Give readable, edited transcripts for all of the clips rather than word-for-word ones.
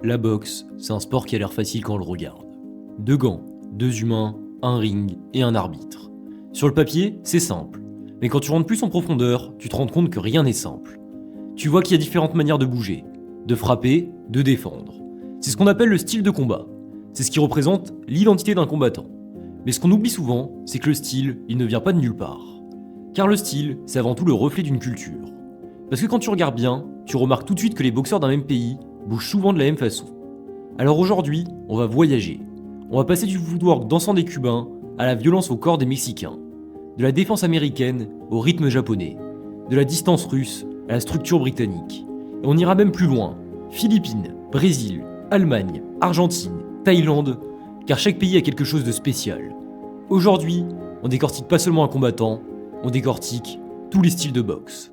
La boxe, c'est un sport qui a l'air facile quand on le regarde. 2 gants, 2 humains, un ring et un arbitre. Sur le papier, c'est simple. Mais quand tu rentres plus en profondeur, tu te rends compte que rien n'est simple. Tu vois qu'il y a différentes manières de bouger, de frapper, de défendre. C'est ce qu'on appelle le style de combat. C'est ce qui représente l'identité d'un combattant. Mais ce qu'on oublie souvent, c'est que le style, il ne vient pas de nulle part. Car le style, c'est avant tout le reflet d'une culture. Parce que quand tu regardes bien, tu remarques tout de suite que les boxeurs d'un même pays bougent souvent de la même façon. Alors aujourd'hui, on va voyager. On va passer du footwork dansant des Cubains à la violence au corps des Mexicains, de la défense américaine au rythme japonais, de la distance russe à la structure britannique. Et on ira même plus loin, Philippines, Brésil, Allemagne, Argentine, Thaïlande, car chaque pays a quelque chose de spécial. Aujourd'hui, on décortique pas seulement un combattant, on décortique tous les styles de boxe.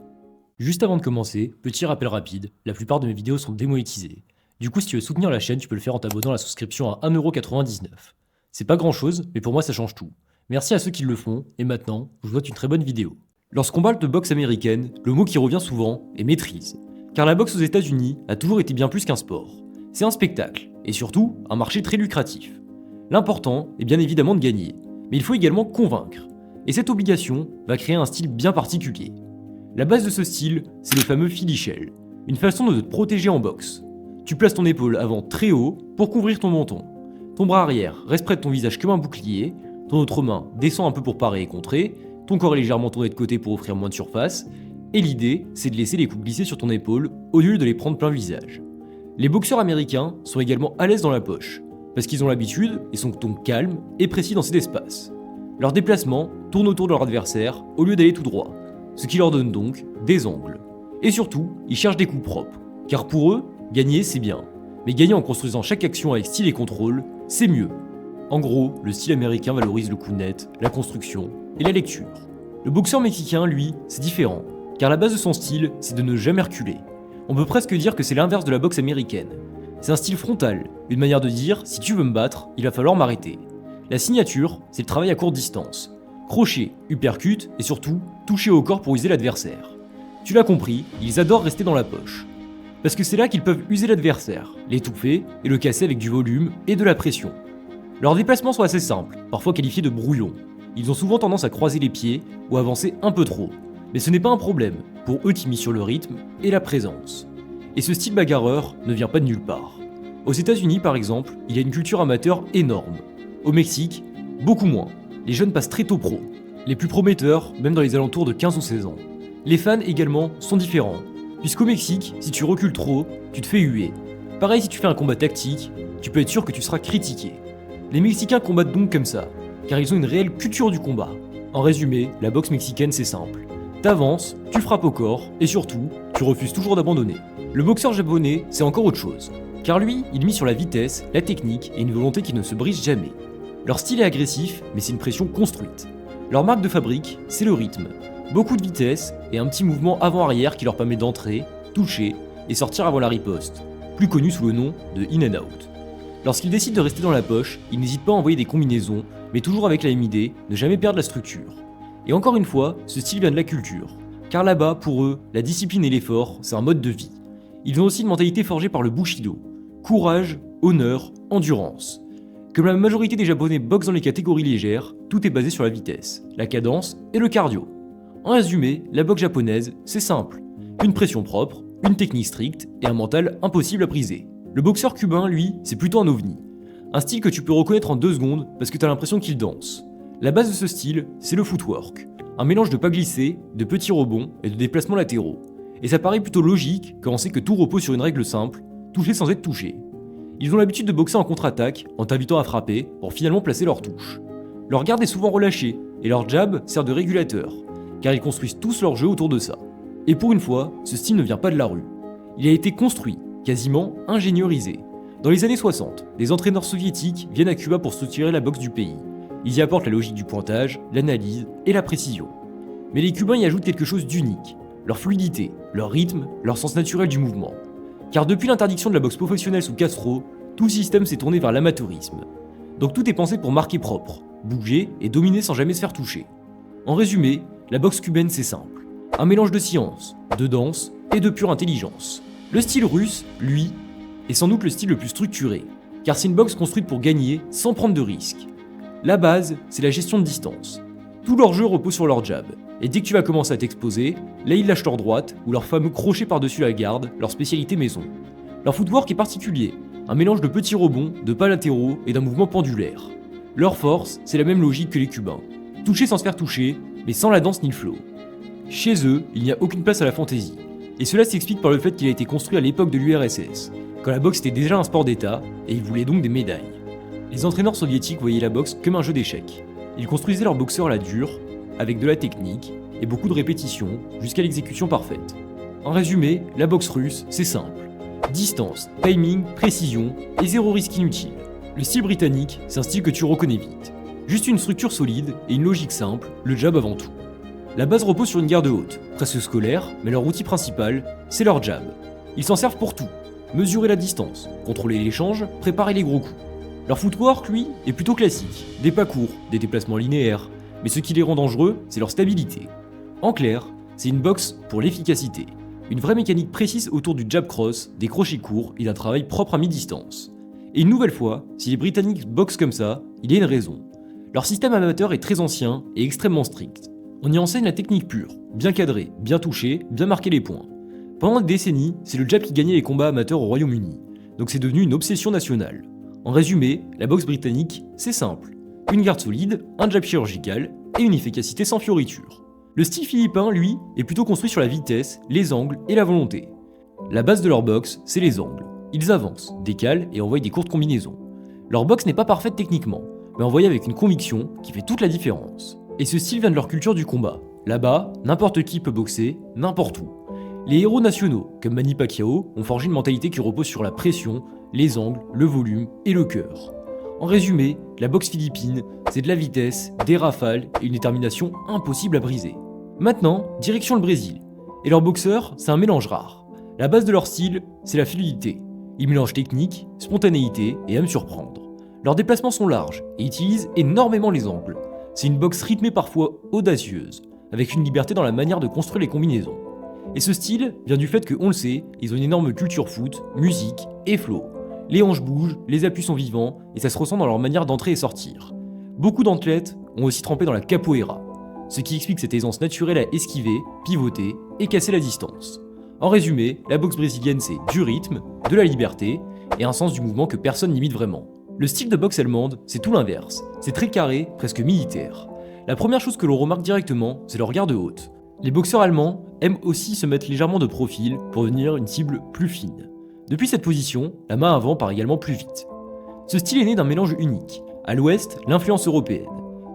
Juste avant de commencer, petit rappel rapide, la plupart de mes vidéos sont démonétisées. Du coup, si tu veux soutenir la chaîne, tu peux le faire en t'abonnant à la souscription à 1,99€. C'est pas grand chose, mais pour moi ça change tout. Merci à ceux qui le font, et maintenant, je vous souhaite une très bonne vidéo. Lorsqu'on parle de boxe américaine, le mot qui revient souvent est maîtrise. Car la boxe aux États-Unis a toujours été bien plus qu'un sport. C'est un spectacle, et surtout, un marché très lucratif. L'important est bien évidemment de gagner, mais il faut également convaincre. Et cette obligation va créer un style bien particulier. La base de ce style, c'est le fameux filichel, une façon de te protéger en boxe. Tu places ton épaule avant très haut pour couvrir ton menton. Ton bras arrière reste près de ton visage comme un bouclier, ton autre main descend un peu pour parer et contrer, ton corps est légèrement tourné de côté pour offrir moins de surface, et l'idée, c'est de laisser les coups glisser sur ton épaule au lieu de les prendre plein visage. Les boxeurs américains sont également à l'aise dans la poche, parce qu'ils ont l'habitude et sont donc calmes et précis dans cet espace. Leur déplacement tourne autour de leur adversaire au lieu d'aller tout droit, ce qui leur donne donc des angles. Et surtout, ils cherchent des coups propres, car pour eux, gagner c'est bien, mais gagner en construisant chaque action avec style et contrôle, c'est mieux. En gros, le style américain valorise le coup net, la construction et la lecture. Le boxeur mexicain, lui, c'est différent, car la base de son style, c'est de ne jamais reculer. On peut presque dire que c'est l'inverse de la boxe américaine. C'est un style frontal, une manière de dire, si tu veux me battre, il va falloir m'arrêter. La signature, c'est le travail à courte distance. Crochet, uppercut et surtout, toucher au corps pour user l'adversaire. Tu l'as compris, ils adorent rester dans la poche. Parce que c'est là qu'ils peuvent user l'adversaire, l'étouffer et le casser avec du volume et de la pression. Leurs déplacements sont assez simples, parfois qualifiés de brouillons. Ils ont souvent tendance à croiser les pieds ou avancer un peu trop. Mais ce n'est pas un problème, pour eux qui misent sur le rythme et la présence. Et ce style bagarreur ne vient pas de nulle part. Aux États-Unis par exemple, il y a une culture amateur énorme. Au Mexique, beaucoup moins. Les jeunes passent très tôt pro. Les plus prometteurs, même dans les alentours de 15 ou 16 ans. Les fans également sont différents. Puisqu'au Mexique, si tu recules trop, tu te fais huer. Pareil si tu fais un combat tactique, tu peux être sûr que tu seras critiqué. Les Mexicains combattent donc comme ça, car ils ont une réelle culture du combat. En résumé, la boxe mexicaine c'est simple. T'avances, tu frappes au corps, et surtout, tu refuses toujours d'abandonner. Le boxeur japonais, c'est encore autre chose. Car lui, il mise sur la vitesse, la technique et une volonté qui ne se brise jamais. Leur style est agressif, mais c'est une pression construite. Leur marque de fabrique, c'est le rythme. Beaucoup de vitesse et un petit mouvement avant-arrière qui leur permet d'entrer, toucher et sortir avant la riposte, plus connu sous le nom de in and out. Lorsqu'ils décident de rester dans la poche, ils n'hésitent pas à envoyer des combinaisons, mais toujours avec la même idée, ne jamais perdre la structure. Et encore une fois, ce style vient de la culture, car là-bas, pour eux, la discipline et l'effort, c'est un mode de vie. Ils ont aussi une mentalité forgée par le Bushido. Courage, honneur, endurance. Comme la majorité des Japonais boxent dans les catégories légères, tout est basé sur la vitesse, la cadence et le cardio. En résumé, la boxe japonaise, c'est simple. Une pression propre, une technique stricte et un mental impossible à briser. Le boxeur cubain, lui, c'est plutôt un ovni. Un style que tu peux reconnaître en 2 secondes parce que t'as l'impression qu'il danse. La base de ce style, c'est le footwork. Un mélange de pas glissés, de petits rebonds et de déplacements latéraux. Et ça paraît plutôt logique quand on sait que tout repose sur une règle simple, toucher sans être touché. Ils ont l'habitude de boxer en contre-attaque, en t'invitant à frapper, pour finalement placer leur touche. Leur garde est souvent relâchée, et leur jab sert de régulateur, car ils construisent tous leur jeu autour de ça. Et pour une fois, ce style ne vient pas de la rue. Il a été construit, quasiment ingénierisé. Dans les années 60, des entraîneurs soviétiques viennent à Cuba pour structurer la boxe du pays. Ils y apportent la logique du pointage, l'analyse et la précision. Mais les Cubains y ajoutent quelque chose d'unique, leur fluidité, leur rythme, leur sens naturel du mouvement. Car depuis l'interdiction de la boxe professionnelle sous Castro, tout système s'est tourné vers l'amateurisme. Donc tout est pensé pour marquer propre, bouger et dominer sans jamais se faire toucher. En résumé, la boxe cubaine c'est simple. Un mélange de science, de danse et de pure intelligence. Le style russe, lui, est sans doute le style le plus structuré, car c'est une boxe construite pour gagner sans prendre de risques. La base, c'est la gestion de distance. Tout leur jeu repose sur leur jab, et dès que tu vas commencer à t'exposer, là ils lâchent leur droite ou leur fameux crochet par-dessus la garde, leur spécialité maison. Leur footwork est particulier, un mélange de petits rebonds, de pas latéraux et d'un mouvement pendulaire. Leur force, c'est la même logique que les Cubains. Toucher sans se faire toucher, mais sans la danse ni le flow. Chez eux, il n'y a aucune place à la fantaisie. Et cela s'explique par le fait qu'il a été construit à l'époque de l'URSS, quand la boxe était déjà un sport d'État, et ils voulaient donc des médailles. Les entraîneurs soviétiques voyaient la boxe comme un jeu d'échecs. Ils construisaient leurs boxeurs à la dure, avec de la technique et beaucoup de répétitions, jusqu'à l'exécution parfaite. En résumé, la boxe russe, c'est simple. Distance, timing, précision et zéro risque inutile. Le style britannique, c'est un style que tu reconnais vite. Juste une structure solide et une logique simple, le jab avant tout. La base repose sur une garde haute, presque scolaire, mais leur outil principal, c'est leur jab. Ils s'en servent pour tout. Mesurer la distance, contrôler l'échange, préparer les gros coups. Leur footwork, lui, est plutôt classique. Des pas courts, des déplacements linéaires. Mais ce qui les rend dangereux, c'est leur stabilité. En clair, c'est une boxe pour l'efficacité. Une vraie mécanique précise autour du jab cross, des crochets courts et d'un travail propre à mi-distance. Et une nouvelle fois, si les Britanniques boxent comme ça, il y a une raison. Leur système amateur est très ancien et extrêmement strict. On y enseigne la technique pure, bien cadrée, bien touchée, bien marquer les points. Pendant des décennies, c'est le jab qui gagnait les combats amateurs au Royaume-Uni, donc c'est devenu une obsession nationale. En résumé, la boxe britannique, c'est simple. Une garde solide, un jab chirurgical et une efficacité sans fioriture. Le style philippin, lui, est plutôt construit sur la vitesse, les angles et la volonté. La base de leur boxe, c'est les angles. Ils avancent, décalent et envoient des courtes combinaisons. Leur boxe n'est pas parfaite techniquement, mais envoyée avec une conviction qui fait toute la différence. Et ce style vient de leur culture du combat. Là-bas, n'importe qui peut boxer, n'importe où. Les héros nationaux, comme Manny Pacquiao, ont forgé une mentalité qui repose sur la pression, les angles, le volume et le cœur. En résumé, la boxe philippine, c'est de la vitesse, des rafales et une détermination impossible à briser. Maintenant, direction le Brésil. Et leur boxeur, c'est un mélange rare. La base de leur style, c'est la fluidité. Ils mélangent technique, spontanéité et aiment surprendre. Leurs déplacements sont larges et utilisent énormément les angles. C'est une boxe rythmée parfois audacieuse, avec une liberté dans la manière de construire les combinaisons. Et ce style vient du fait que, on le sait, ils ont une énorme culture foot, musique et flow. Les hanches bougent, les appuis sont vivants, et ça se ressent dans leur manière d'entrer et sortir. Beaucoup d'athlètes ont aussi trempé dans la capoeira, ce qui explique cette aisance naturelle à esquiver, pivoter et casser la distance. En résumé, la boxe brésilienne c'est du rythme, de la liberté, et un sens du mouvement que personne n'imite vraiment. Le style de boxe allemande, c'est tout l'inverse. C'est très carré, presque militaire. La première chose que l'on remarque directement, c'est leur garde haute. Les boxeurs allemands aiment aussi se mettre légèrement de profil pour devenir une cible plus fine. Depuis cette position, la main avant part également plus vite. Ce style est né d'un mélange unique. À l'ouest, l'influence européenne.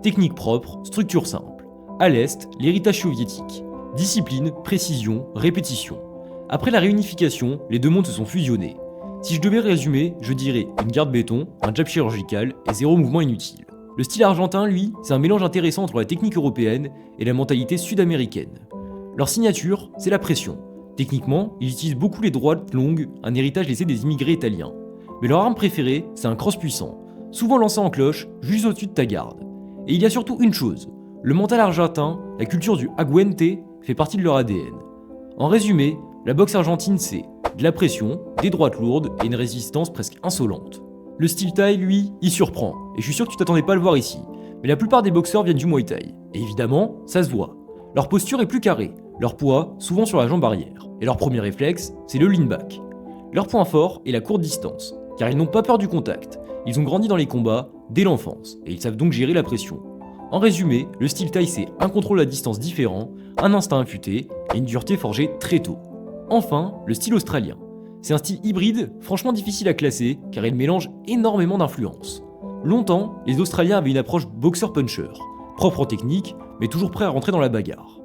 Technique propre, structure simple. À l'est, l'héritage soviétique. Discipline, précision, répétition. Après la réunification, les deux mondes se sont fusionnés. Si je devais résumer, je dirais une garde béton, un jab chirurgical et zéro mouvement inutile. Le style argentin, lui, c'est un mélange intéressant entre la technique européenne et la mentalité sud-américaine. Leur signature, c'est la pression. Techniquement, ils utilisent beaucoup les droites longues, un héritage laissé des immigrés italiens. Mais leur arme préférée, c'est un cross puissant, souvent lancé en cloche, juste au-dessus de ta garde. Et il y a surtout une chose, le mental argentin, la culture du aguante, fait partie de leur ADN. En résumé, la boxe argentine c'est de la pression, des droites lourdes et une résistance presque insolente. Le style Thaï, lui, il surprend, et je suis sûr que tu t'attendais pas à le voir ici, mais la plupart des boxeurs viennent du Muay Thai, et évidemment, ça se voit. Leur posture est plus carrée, leur poids souvent sur la jambe arrière, et leur premier réflexe, c'est le lean back. Leur point fort est la courte distance, car ils n'ont pas peur du contact, ils ont grandi dans les combats dès l'enfance, et ils savent donc gérer la pression. En résumé, le style Thaï c'est un contrôle à distance différent, un instinct affûté, et une dureté forgée très tôt. Enfin, le style australien. C'est un style hybride, franchement difficile à classer, car il mélange énormément d'influences. Longtemps, les Australiens avaient une approche boxer-puncher, propre en technique, mais toujours prêt à rentrer dans la bagarre.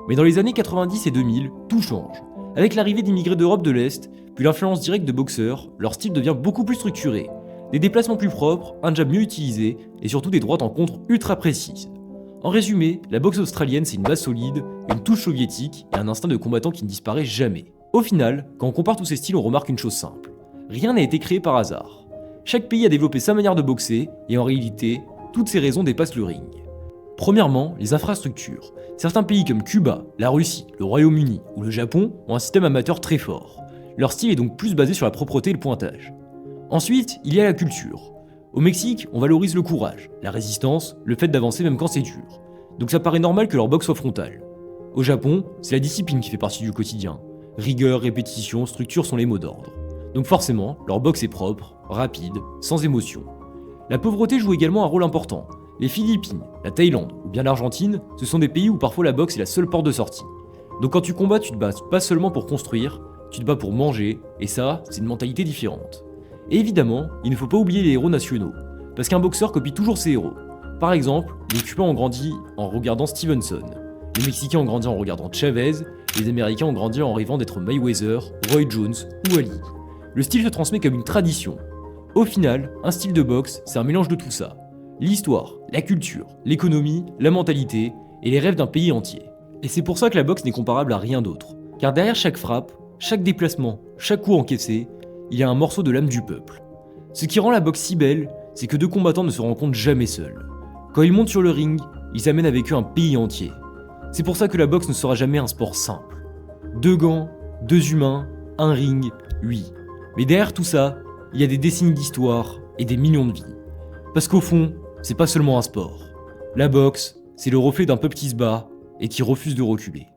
Mais dans les années 90 et 2000, tout change. Avec l'arrivée d'immigrés d'Europe de l'Est, puis l'influence directe de boxeurs, leur style devient beaucoup plus structuré. Des déplacements plus propres, un jab mieux utilisé, et surtout des droites en contre ultra précises. En résumé, la boxe australienne c'est une base solide, une touche soviétique et un instinct de combattant qui ne disparaît jamais. Au final, quand on compare tous ces styles, on remarque une chose simple. Rien n'a été créé par hasard. Chaque pays a développé sa manière de boxer, et en réalité, toutes ces raisons dépassent le ring. Premièrement, les infrastructures. Certains pays comme Cuba, la Russie, le Royaume-Uni ou le Japon ont un système amateur très fort. Leur style est donc plus basé sur la propreté et le pointage. Ensuite, il y a la culture. Au Mexique, on valorise le courage, la résistance, le fait d'avancer même quand c'est dur. Donc ça paraît normal que leur boxe soit frontale. Au Japon, c'est la discipline qui fait partie du quotidien. Rigueur, répétition, structure sont les mots d'ordre. Donc forcément, leur boxe est propre, rapide, sans émotion. La pauvreté joue également un rôle important. Les Philippines, la Thaïlande ou bien l'Argentine, ce sont des pays où parfois la boxe est la seule porte de sortie. Donc quand tu combats, tu te bats pas seulement pour construire, tu te bats pour manger, et ça, c'est une mentalité différente. Et évidemment, il ne faut pas oublier les héros nationaux, parce qu'un boxeur copie toujours ses héros. Par exemple, les Cubains ont grandi en regardant Stevenson, les Mexicains ont grandi en regardant Chavez, les Américains ont grandi en rêvant d'être Mayweather, Roy Jones ou Ali. Le style se transmet comme une tradition. Au final, un style de boxe, c'est un mélange de tout ça. L'histoire, la culture, l'économie, la mentalité et les rêves d'un pays entier. Et c'est pour ça que la boxe n'est comparable à rien d'autre. Car derrière chaque frappe, chaque déplacement, chaque coup encaissé, il y a un morceau de l'âme du peuple. Ce qui rend la boxe si belle, c'est que deux combattants ne se rencontrent jamais seuls. Quand ils montent sur le ring, ils amènent avec eux un pays entier. C'est pour ça que la boxe ne sera jamais un sport simple. 2 gants, 2 humains, un ring, oui. Mais derrière tout ça, il y a des décennies d'histoire et des millions de vies. Parce qu'au fond, c'est pas seulement un sport. La boxe, c'est le reflet d'un peuple qui se bat et qui refuse de reculer.